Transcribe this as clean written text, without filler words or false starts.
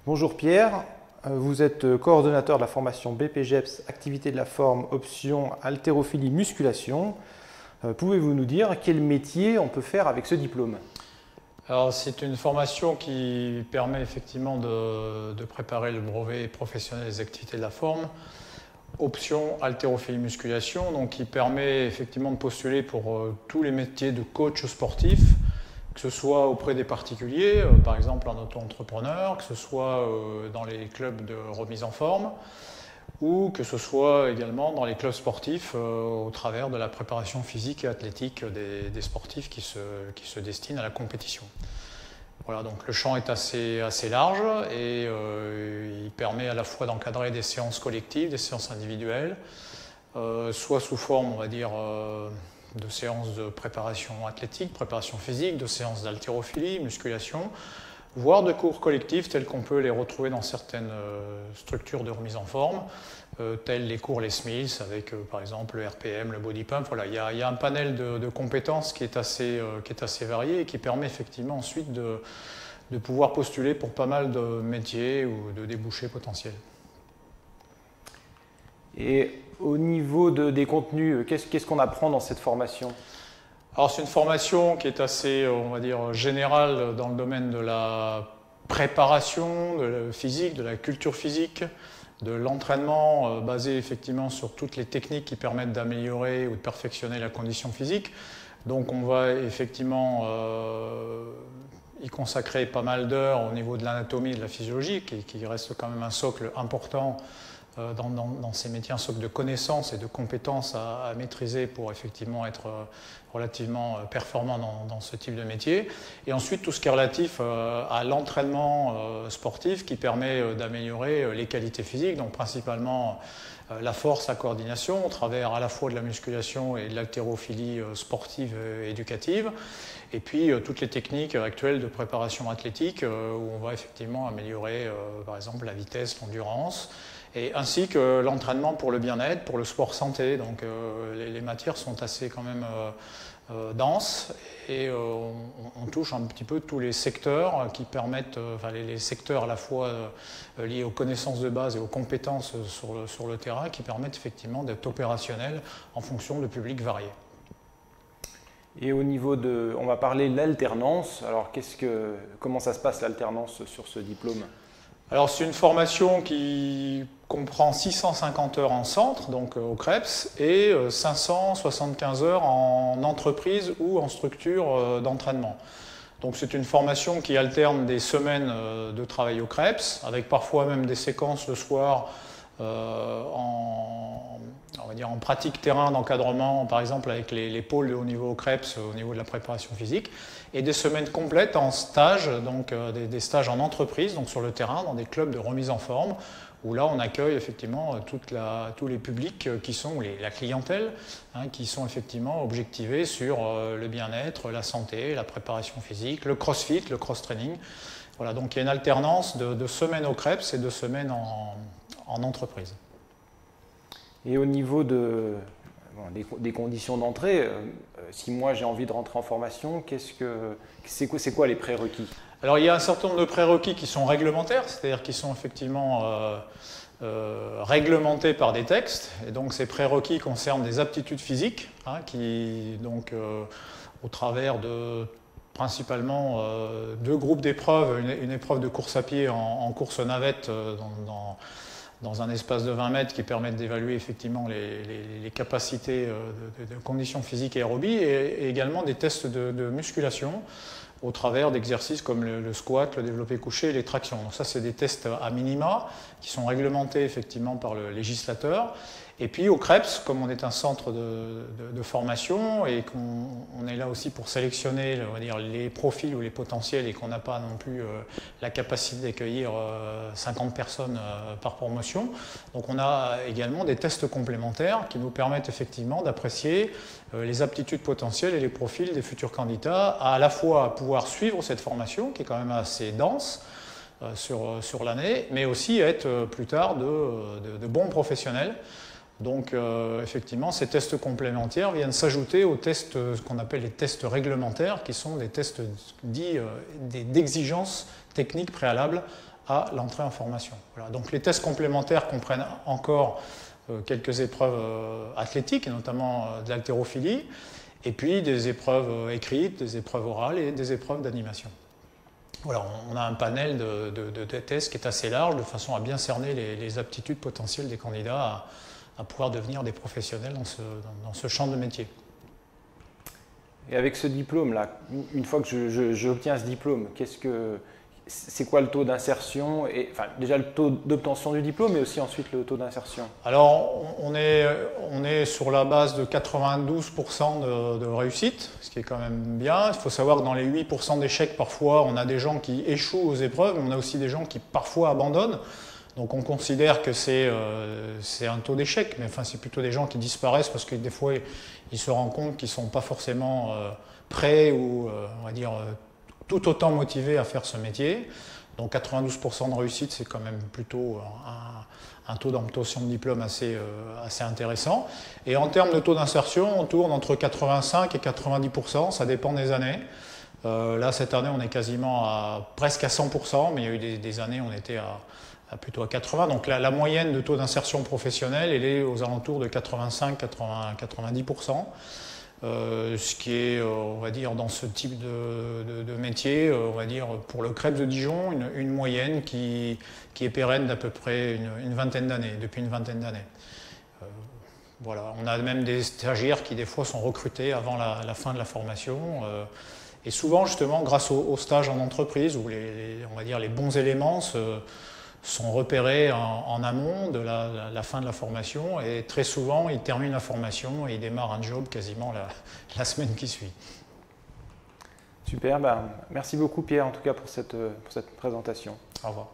Bonjour Pierre, vous êtes coordonnateur de la formation BPGEPS, activité de la forme, option haltérophilie musculation. Pouvez-vous nous dire quel métier on peut faire avec ce diplôme? Alors, c'est une formation qui permet effectivement de préparer le brevet professionnel des activités de la forme, option haltérophilie musculation, donc qui permet effectivement de postuler pour tous les métiers de coach sportif, que ce soit auprès des particuliers, par exemple en auto-entrepreneur, que ce soit dans les clubs de remise en forme, ou que ce soit également dans les clubs sportifs au travers de la préparation physique et athlétique des sportifs qui se destinent à la compétition. Voilà, donc le champ est assez large et il permet à la fois d'encadrer des séances collectives, des séances individuelles, soit sous forme, on va dire, de séances de préparation athlétique, préparation physique, de séances d'haltérophilie, musculation, voire de cours collectifs tels qu'on peut les retrouver dans certaines structures de remise en forme, tels les cours Les Smiths avec par exemple le RPM, le body pump. Voilà, il y a un panel de compétences qui est assez varié et qui permet effectivement ensuite de pouvoir postuler pour pas mal de métiers ou de débouchés potentiels. Et au niveau des contenus, qu'est-ce qu'on apprend dans cette formation? Alors c'est une formation qui est assez, on va dire, générale dans le domaine de la préparation, de la physique, de la culture physique, de l'entraînement basé effectivement sur toutes les techniques qui permettent d'améliorer ou de perfectionner la condition physique. Donc on va effectivement y consacrer pas mal d'heures au niveau de l'anatomie et de la physiologie, qui reste quand même un socle important dans ces métiers, un socle de connaissances et de compétences à maîtriser pour effectivement être relativement performant dans ce type de métier. Et ensuite, tout ce qui est relatif à l'entraînement sportif qui permet d'améliorer les qualités physiques, donc principalement la force, la coordination, au travers à la fois de la musculation et de l'haltérophilie sportive et éducative, et puis toutes les techniques actuelles de préparation athlétique où on va effectivement améliorer par exemple la vitesse, l'endurance, et ainsi que l'entraînement pour le bien-être, pour le sport santé. Donc les matières sont assez quand même denses et on touche un petit peu tous les secteurs qui permettent, enfin les secteurs à la fois liés aux connaissances de base et aux compétences sur le terrain qui permettent effectivement d'être opérationnels en fonction de publics variés. Et au niveau on va parler de l'alternance. Alors comment ça se passe l'alternance sur ce diplôme? Alors c'est une formation qui comprend 650 heures en centre, donc au CREPS, et 575 heures en entreprise ou en structure d'entraînement. Donc c'est une formation qui alterne des semaines de travail au CREPS, avec parfois même des séquences le soir on va dire en pratique terrain d'encadrement, par exemple avec les pôles de haut niveau au CREPS, au niveau de la préparation physique, et des semaines complètes en stage, donc des stages en entreprise, donc sur le terrain, dans des clubs de remise en forme, où là on accueille effectivement tous les publics qui sont, la clientèle, qui sont effectivement objectivés sur le bien-être, la santé, la préparation physique, le crossfit, le cross-training. Voilà, donc il y a une alternance de semaines au CREPS et de semaines en entreprise. Et au niveau des conditions d'entrée, si moi j'ai envie de rentrer en formation, c'est quoi les prérequis? Alors il y a un certain nombre de prérequis qui sont réglementaires, c'est-à-dire qui sont effectivement réglementés par des textes, et donc ces prérequis concernent des aptitudes physiques, qui donc au travers de principalement deux groupes d'épreuves, une épreuve de course à pied en course navette dans un espace de 20 mètres qui permettent d'évaluer effectivement les capacités de conditions physiques et aérobie, et également des tests de musculation au travers d'exercices comme le squat, le développé couché et les tractions. Donc ça, c'est des tests à minima qui sont réglementés effectivement par le législateur. Et puis au CREPS, comme on est un centre de formation et qu'on est là aussi pour sélectionner, on va dire, les profils ou les potentiels, et qu'on n'a pas non plus la capacité d'accueillir 50 personnes par promotion, donc on a également des tests complémentaires qui nous permettent effectivement d'apprécier les aptitudes potentielles et les profils des futurs candidats, à la fois pouvoir suivre cette formation qui est quand même assez dense sur l'année, mais aussi être plus tard de bons professionnels. Donc effectivement, ces tests complémentaires viennent s'ajouter aux tests, ce qu'on appelle les tests réglementaires, qui sont des tests dits d'exigence technique préalable à l'entrée en formation. Voilà. Donc les tests complémentaires comprennent encore quelques épreuves athlétiques, et notamment de l'haltérophilie, et puis des épreuves écrites, des épreuves orales et des épreuves d'animation. Voilà, on a un panel de tests qui est assez large, de façon à bien cerner les aptitudes potentielles des candidats à pouvoir devenir des professionnels dans ce champ de métier. Et avec ce diplôme-là, une fois que j'obtiens ce diplôme, c'est quoi le taux d'insertion et, enfin, déjà le taux d'obtention du diplôme, mais aussi ensuite le taux d'insertion? Alors, on est sur la base de 92% de réussite, ce qui est quand même bien. Il faut savoir que dans les 8% d'échecs, parfois, on a des gens qui échouent aux épreuves, mais on a aussi des gens qui parfois abandonnent. Donc on considère que c'est un taux d'échec, mais enfin, c'est plutôt des gens qui disparaissent parce que des fois, ils se rendent compte qu'ils ne sont pas forcément prêts ou, on va dire, tout autant motivés à faire ce métier. Donc 92% de réussite, c'est quand même plutôt un taux d'obtention de diplôme assez intéressant. Et en termes de taux d'insertion, on tourne entre 85 et 90%, ça dépend des années. Là, cette année, on est quasiment presque à 100%, mais il y a eu des années où on était plutôt à 80%. Donc la moyenne de taux d'insertion professionnelle, elle est aux alentours de 85-90%. Ce qui est, on va dire, dans ce type de métier, on va dire, pour le Krebs de Dijon, une moyenne qui est pérenne d'à peu près une vingtaine d'années, depuis une vingtaine d'années. Voilà. On a même des stagiaires qui, des fois, sont recrutés avant la fin de la formation. Et souvent, justement, grâce aux stages en entreprise, où on va dire, les bons éléments sont repérés en amont de la fin de la formation, et très souvent ils terminent la formation et ils démarrent un job quasiment la semaine qui suit. Super, merci beaucoup Pierre en tout cas pour cette présentation. Au revoir.